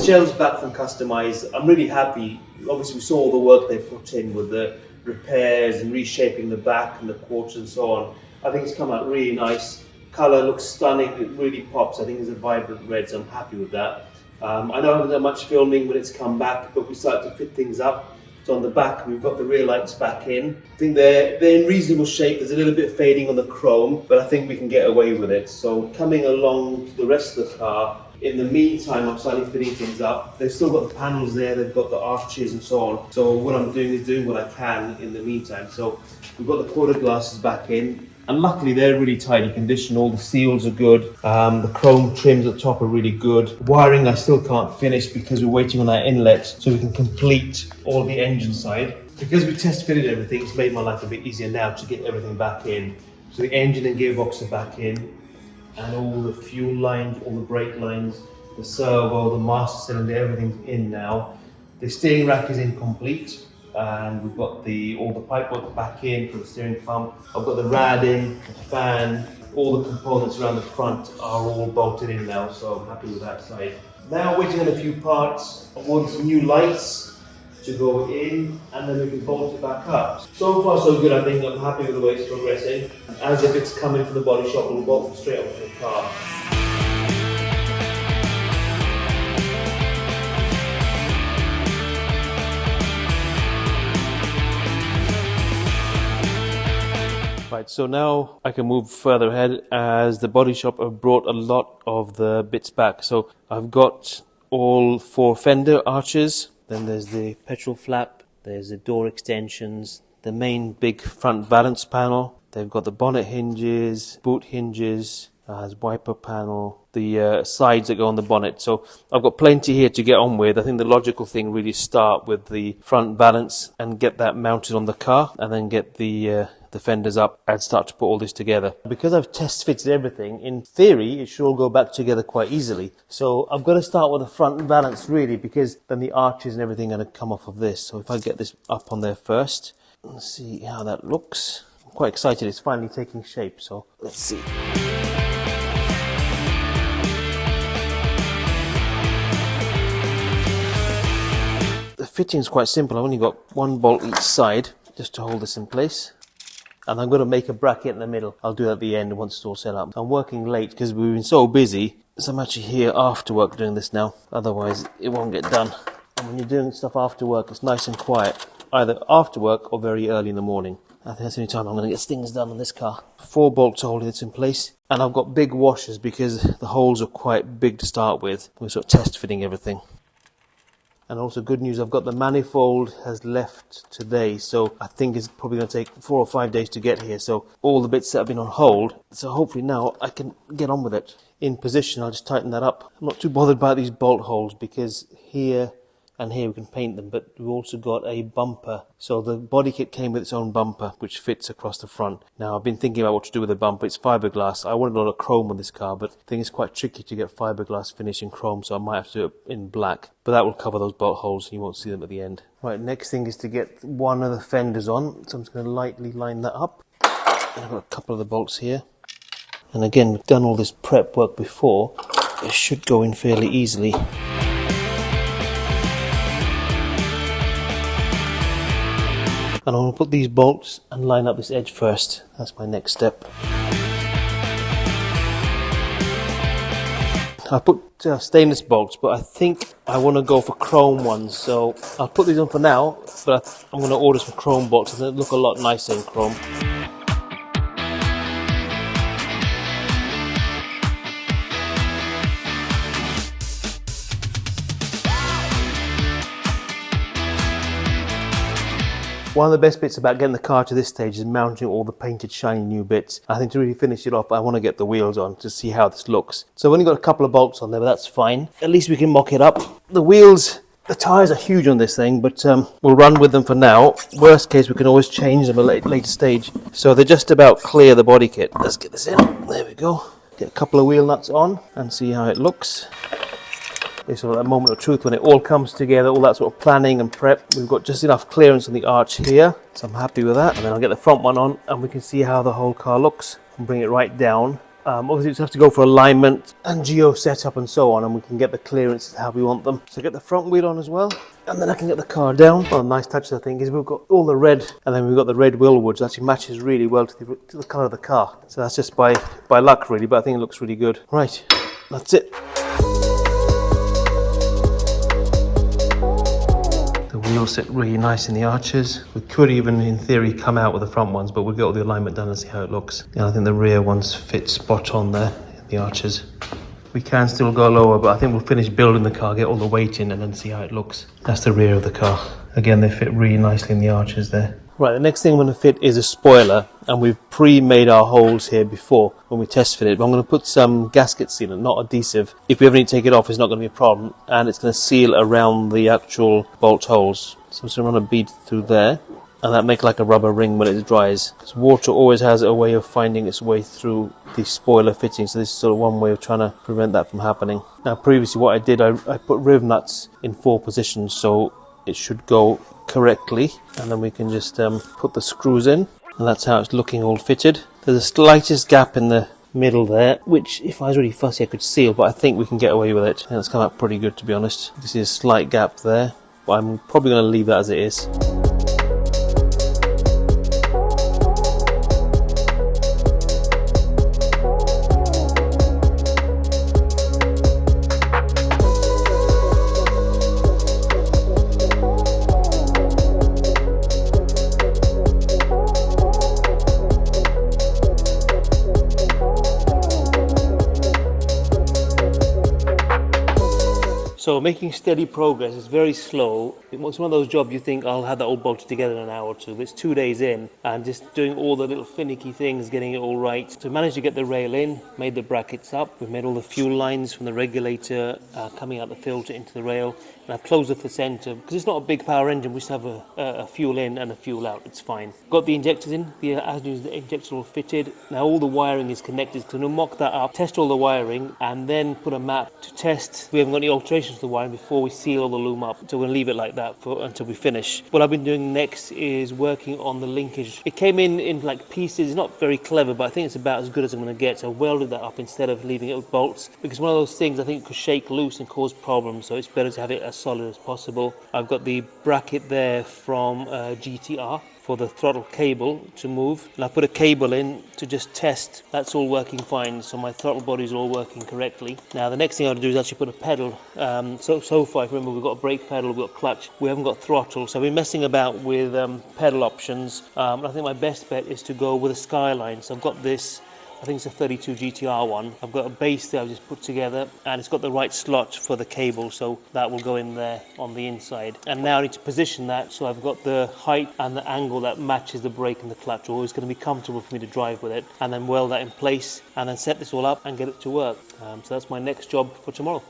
shells back from Customize. I'm really happy. Obviously we saw all the work they put in with the repairs and reshaping the back and the quarters and so on. I think it's come out really nice. Colour looks stunning, it really pops. I think it's a vibrant red, so I'm happy with that. I know I haven't done much filming when it's come back, but we started to fit things up. So on the back, we've got the rear lights back in. I think they're in reasonable shape. There's a little bit of fading on the chrome, but I think we can get away with it. So coming along to the rest of the car, in the meantime, I'm starting fitting things up. They've still got the panels there, they've got the arches and so on. So what I'm doing is doing what I can in the meantime. So we've got the quarter glasses back in. And luckily they're really tidy condition, all the seals are good, the chrome trims at the top are really good. Wiring I still can't finish because we're waiting on our inlet so we can complete all the engine side. Because we test fitted everything, it's made my life a bit easier now to get everything back in. So the engine and gearbox are back in, and all the fuel lines, all the brake lines, the servo, the master cylinder, everything's in now. The steering rack is incomplete. And we've got all the pipework back in for the steering pump. I've got the rad in, the fan, all the components around the front are all bolted in now, so I'm happy with that side. Now waiting on a few parts. I want some new lights to go in, and then we can bolt it back up. So far so good, I think. I'm happy with the way it's progressing. As if it's coming from the body shop, we'll bolt it straight onto the car. Right, so now I can move further ahead as the body shop have brought a lot of the bits back. So I've got all 4 fender arches, then there's the petrol flap, there's the door extensions, the main big front valance panel, they've got the bonnet hinges, boot hinges, has wiper panel, the sides that go on the bonnet. So I've got plenty here to get on with. I think the logical thing really start with the front valance and get that mounted on the car, and then get the fenders up and start to put all this together. Because I've test fitted everything, in theory it should all go back together quite easily. So I've got to start with the front valance really, because then the arches and everything are going to come off of this. So if I get this up on there first, let's see how that looks. I'm quite excited, it's finally taking shape, so let's see. The fitting is quite simple. I've only got 1 bolt each side just to hold this in place. And I'm going to make a bracket in the middle. I'll do that at the end once it's all set up. I'm working late because we've been so busy, so I'm actually here after work doing this now. Otherwise, it won't get done. And when you're doing stuff after work, it's nice and quiet. Either after work or very early in the morning. I think that's the only time I'm going to get things done on this car. 4 bolts holding it in place. And I've got big washers because the holes are quite big to start with. We're sort of test fitting everything. And also good news, I've got the manifold has left today, so I think it's probably going to take 4 or 5 days to get here. So all the bits that have been on hold, so hopefully now I can get on with it. In position, I'll just tighten that up. I'm not too bothered by these bolt holes because here and here we can paint them, but we've also got a bumper. So the body kit came with its own bumper, which fits across the front. Now I've been thinking about what to do with the bumper. It's fiberglass. I wanted a lot of chrome on this car, but I think it's quite tricky to get fiberglass finish in chrome, so I might have to do it in black. But that will cover those bolt holes, you won't see them at the end. Right, next thing is to get one of the fenders on, so I'm just going to lightly line that up. And I've got a couple of the bolts here. And again, we've done all this prep work before. It should go in fairly easily. And I'm going to put these bolts and line up this edge first. That's my next step. I put stainless bolts, but I think I want to go for chrome ones. So I'll put these on for now, but I'm going to order some chrome bolts and they'll look a lot nicer in chrome. One of the best bits about getting the car to this stage is mounting all the painted shiny new bits. I think to really finish it off, I want to get the wheels on to see how this looks. So I've only got a couple of bolts on there, but that's fine. At least we can mock it up. The wheels, the tyres are huge on this thing, but we'll run with them for now. Worst case, we can always change them at a later stage. So they're just about clear the body kit. Let's get this in. There we go. Get a couple of wheel nuts on and see how it looks. It's sort of that moment of truth when it all comes together, all that sort of planning and prep. We've got just enough clearance on the arch here, so I'm happy with that. And then I'll get the front one on and we can see how the whole car looks and bring it right down Obviously, we just have to go for alignment and geo setup and so on, and we can get the clearances how we want them. So get the front wheel on as well, and then I can get the car down. Well, a nice touch, I think, is we've got all the red, and then we've got the red wheelwoods. Actually matches really well to the colour of the car. So that's just by luck, really, but I think it looks really good. Right, that's it. Wheels sit really nice in the arches. We could even, in theory, come out with the front ones, but we'll get all the alignment done and see how it looks. And I think the rear ones fit spot on there, the arches. We can still go lower, but I think we'll finish building the car, get all the weight in, and then see how it looks. That's the rear of the car. Again, they fit really nicely in the arches there. Right, the next thing I'm going to fit is a spoiler, and we've pre-made our holes here before when we test fit it. But I'm going to put some gasket sealant, not adhesive. If we ever need to take it off, it's not going to be a problem, and it's going to seal around the actual bolt holes. So I'm just going to run a bead through there, and that makes like a rubber ring when it dries. Because water always has a way of finding its way through the spoiler fitting, so this is sort of one way of trying to prevent that from happening. Now, previously what I did, I put riv nuts in 4 positions, so it should go correctly, and then we can just put the screws in, and that's how it's looking all fitted. There's the slightest gap in the middle there, which if I was really fussy I could seal, but I think we can get away with it, and it's come out pretty good, to be honest. This is a slight gap there, but I'm probably going to leave that as it is. So making steady progress is very slow. It's one of those jobs you think I'll have that all bolted together in an hour or two, but it's 2 days in and just doing all the little finicky things, getting it all right. So we managed to get the rail in, made the brackets up, we've made all the fuel lines from the regulator coming out the filter into the rail, and I've closed off the centre because it's not a big power engine. We just have a fuel in and a fuel out. It's fine. Got the injectors in, the injectors all fitted. Now all the wiring is connected, so we'll mock that up, test all the wiring, and then put a map to test. We haven't got any alterations to the wiring before we seal all the loom up, so we're going to leave it like that until we finish. What I've been doing next is working on the linkage. It came in like pieces. It's not very clever, but I think it's about as good as I'm going to get. So I welded that up instead of leaving it with bolts, because one of those things I think could shake loose and cause problems, so it's better to have it as solid as possible. I've got the bracket there from GTR for the throttle cable to move, and I put a cable in to just test that's all working fine, so my throttle bodies are all working correctly. Now the next thing I want to do is actually put a pedal. So far, if you remember, we've got a brake pedal, we've got clutch, we haven't got throttle, so I've been messing about with pedal options. I think my best bet is to go with a Skyline. So I've got this, I think it's a 32 GTR one. I've got a base there I've just put together, and it's got the right slot for the cable, so that will go in there on the inside. And now I need to position that so I've got the height and the angle that matches the brake and the clutch, or it's going to be comfortable for me to drive with it, and then weld that in place, and then set this all up and get it to work. So that's my next job for tomorrow.